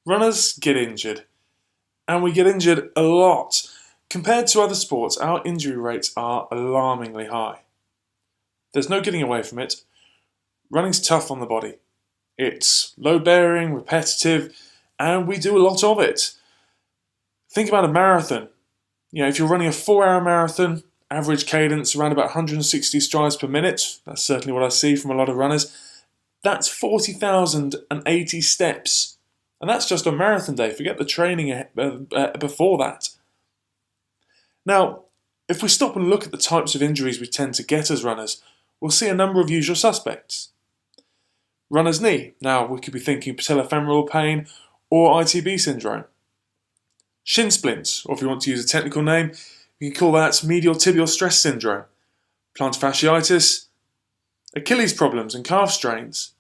Runners get injured, and we get injured a lot. Compared to other sports, our injury rates are alarmingly high. There's no getting away from it. Running's tough on the body. It's load-bearing, repetitive, and we do a lot of it. Think about a marathon. If you're running a 4-hour marathon, average cadence around about 160 strides per minute, that's certainly what I see from a lot of runners, that's 40,080 steps. And that's just on marathon day. Forget the training before that. Now, if we stop and look at the types of injuries we tend to get as runners, we'll see a number of usual suspects. Runner's knee. Now, we could be thinking patellofemoral pain or ITB syndrome. Shin splints, or if you want to use a technical name, you can call that medial tibial stress syndrome. Plantar fasciitis, Achilles problems and calf strains,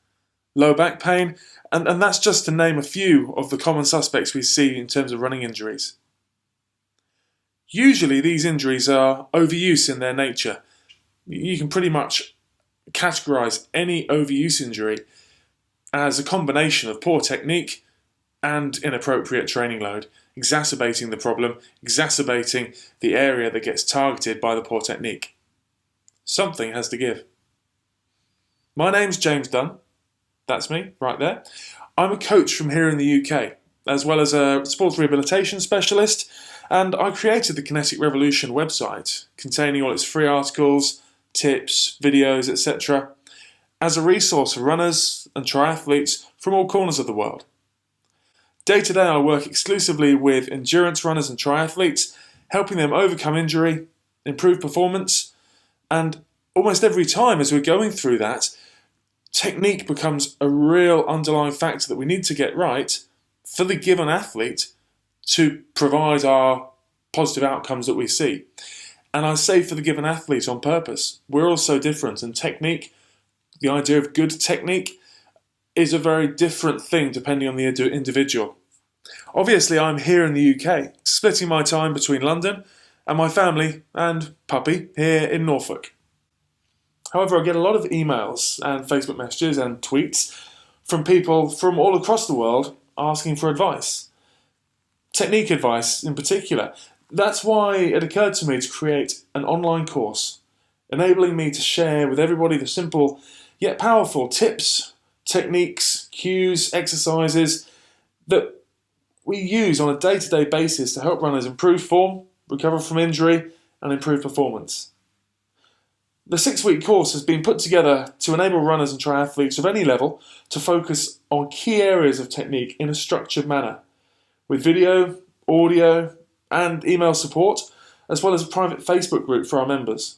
lower back pain, and that's just to name a few of the common suspects we see in terms of running injuries. Usually these injuries are overuse in their nature. You can pretty much categorize any overuse injury as a combination of poor technique and inappropriate training load, exacerbating the problem, exacerbating the area that gets targeted by the poor technique. Something has to give. My name's James Dunn. That's me, right there. I'm a coach from here in the UK, as well as a sports rehabilitation specialist, and I created the Kinetic Revolution website, containing all its free articles, tips, videos, etc., as a resource for runners and triathletes from all corners of the world. Day to day, I work exclusively with endurance runners and triathletes, helping them overcome injury, improve performance, and almost every time as we're going through that, technique becomes a real underlying factor that we need to get right for the given athlete to provide our positive outcomes that we see. And I say for the given athlete on purpose. We're all so different, and technique, the idea of good technique, is a very different thing depending on the individual. Obviously, I'm here in the UK, splitting my time between London and my family and puppy here in Norfolk. However, I get a lot of emails and Facebook messages and tweets from people from all across the world asking for advice. Technique advice in particular. That's why it occurred to me to create an online course, enabling me to share with everybody the simple yet powerful tips, techniques, cues, exercises that we use on a day-to-day basis to help runners improve form, recover from injury, and improve performance. The 6-week course has been put together to enable runners and triathletes of any level to focus on key areas of technique in a structured manner, with video, audio, and email support, as well as a private Facebook group for our members.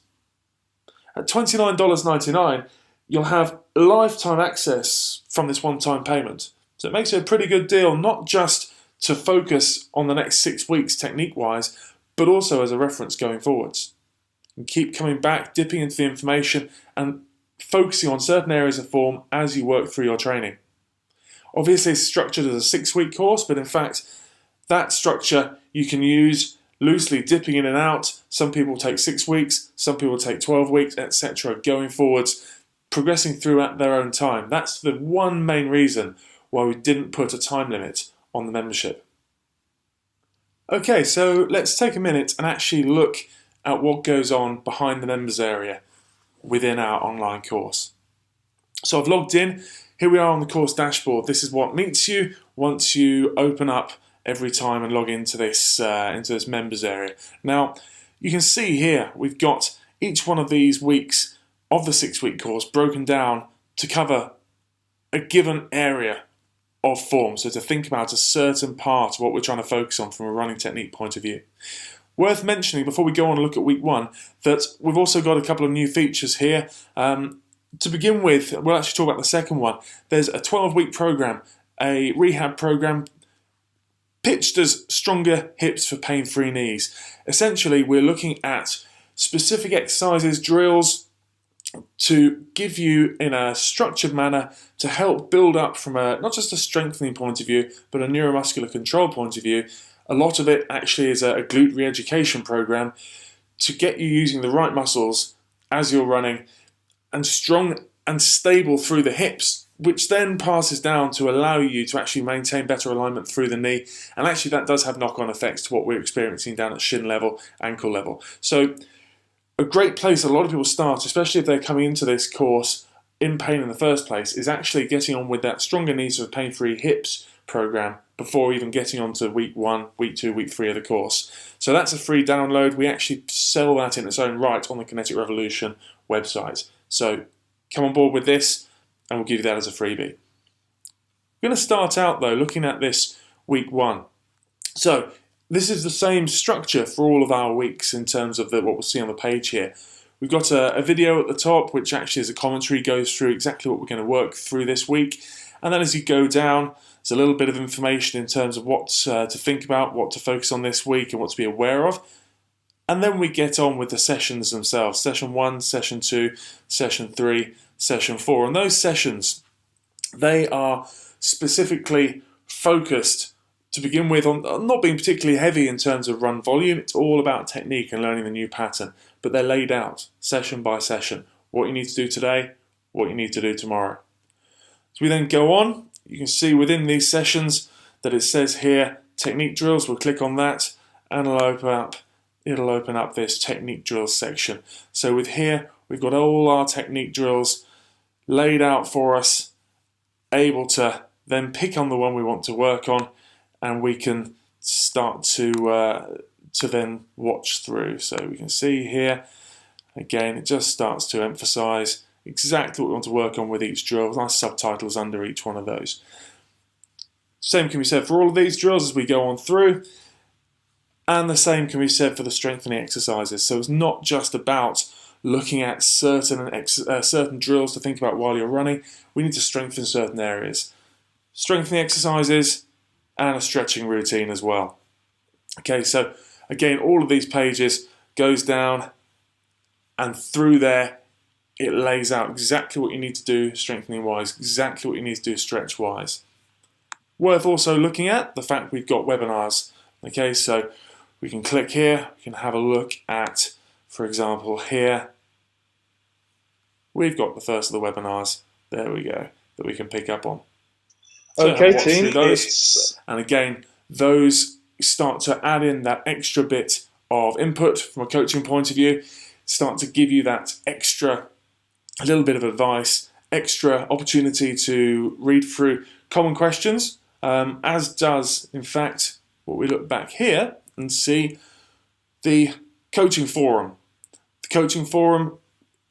At $29.99, you'll have lifetime access from this one-time payment. So it makes it a pretty good deal, not just to focus on the next 6 weeks technique-wise, but also as a reference going forwards. And keep coming back, dipping into the information and focusing on certain areas of form as you work through your training. Obviously it's structured as a 6-week course, but in fact that structure you can use loosely, dipping in and out. Some people take 6 weeks, some people take 12 weeks, etc. going forwards, progressing through at their own time. That's the one main reason why we didn't put a time limit on the membership. Okay, so let's take a minute and actually look at what goes on behind the members area within our online course. So I've logged in. Here we are on the course dashboard. This is what meets you once you open up every time and log into this members area. Now, you can see here we've got each one of these weeks of the 6-week course broken down to cover a given area of form. So to think about a certain part of what we're trying to focus on from a running technique point of view. Worth mentioning before we go on and look at week 1 that we've also got a couple of new features here. To begin with, we'll actually talk about the second one. There's a 12-week program, a rehab program pitched as stronger hips for pain-free knees. Essentially, we're looking at specific exercises, drills, to give you in a structured manner to help build up from not just a strengthening point of view, but a neuromuscular control point of view. A lot of it actually is a glute re-education program to get you using the right muscles as you're running and strong and stable through the hips which then passes down to allow you to actually maintain better alignment through the knee. And actually that does have knock-on effects to what we're experiencing down at shin level, ankle level. So a great place a lot of people start, especially if they're coming into this course in pain in the first place, is actually getting on with that Stronger Knees for Pain-Free Hips program before even getting on to week 1, week 2, week 3 of the course. So that's a free download. We actually sell that in its own right on the Kinetic Revolution website. So come on board with this, and we'll give you that as a freebie. We're going to start out though looking at this week 1. So this is the same structure for all of our weeks in terms of what we'll see on the page here. We've got a video at the top which actually is a commentary, goes through exactly what we're going to work through this week, and then as you go down there's a little bit of information in terms of what to think about, what to focus on this week and what to be aware of. And then we get on with the sessions themselves, session 1, session 2, session 3, session 4. And those sessions, they are specifically focused to begin with on not being particularly heavy in terms of run volume. It's all about technique and learning the new pattern. But they're laid out session by session. What you need to do today, what you need to do tomorrow. So we then go on. You can see within these sessions that it says here, technique drills. We'll click on that and it'll open up this technique drills section. So with here, we've got all our technique drills laid out for us, able to then pick on the one we want to work on, and we can start to then watch through. So we can see here, again, it just starts to emphasize exactly what we want to work on with each drill. Nice subtitles under each one of those. Same can be said for all of these drills as we go on through. And the same can be said for the strengthening exercises. So it's not just about looking at certain drills to think about while you're running. We need to strengthen certain areas. Strengthening exercises and a stretching routine as well. Okay, so again, all of these pages goes down, and through there it lays out exactly what you need to do strengthening wise, exactly what you need to do stretch wise. Worth also looking at the fact we've got webinars. Okay, so we can click here, we can have a look at, for example, here, we've got the first of the webinars, there we go, that we can pick up on. So okay team, and again, those start to add in that extra bit of input from a coaching point of view, start to give you that extra, a little bit of advice, extra opportunity to read through common questions, as does, in fact, what we look back here and see the coaching forum. The coaching forum,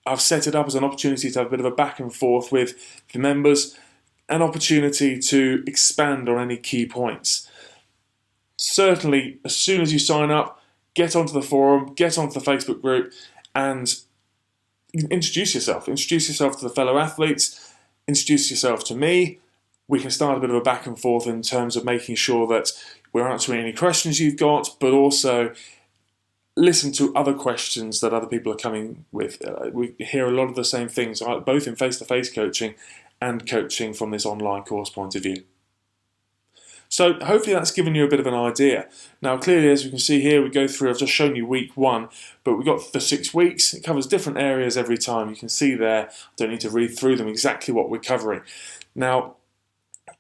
I've set it up as an opportunity to have a bit of a back and forth with the members, an opportunity to expand on any key points. Certainly, as soon as you sign up, get onto the forum, get onto the Facebook group, and introduce yourself. Introduce yourself to the fellow athletes, introduce yourself to me. We can start a bit of a back and forth in terms of making sure that we're answering any questions you've got, but also listen to other questions that other people are coming with. We hear a lot of the same things, both in face-to-face coaching and coaching from this online course point of view. So hopefully that's given you a bit of an idea. Now clearly, as you can see here, we go through, I've just shown you week 1, but we've got the 6 weeks. It covers different areas every time. You can see there, I don't need to read through them exactly what we're covering. Now,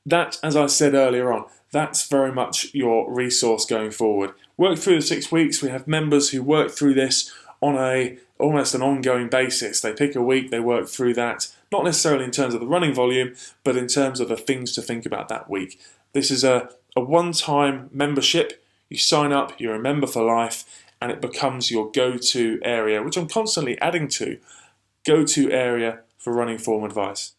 that, as I said earlier on, that's very much your resource going forward. Work through the 6 weeks. We have members who work through this on almost an ongoing basis. They pick a week, they work through that, not necessarily in terms of the running volume, but in terms of the things to think about that week. This is a one-time membership. You sign up, you're a member for life, and it becomes your go-to area, which I'm constantly adding to, go-to area for running form advice.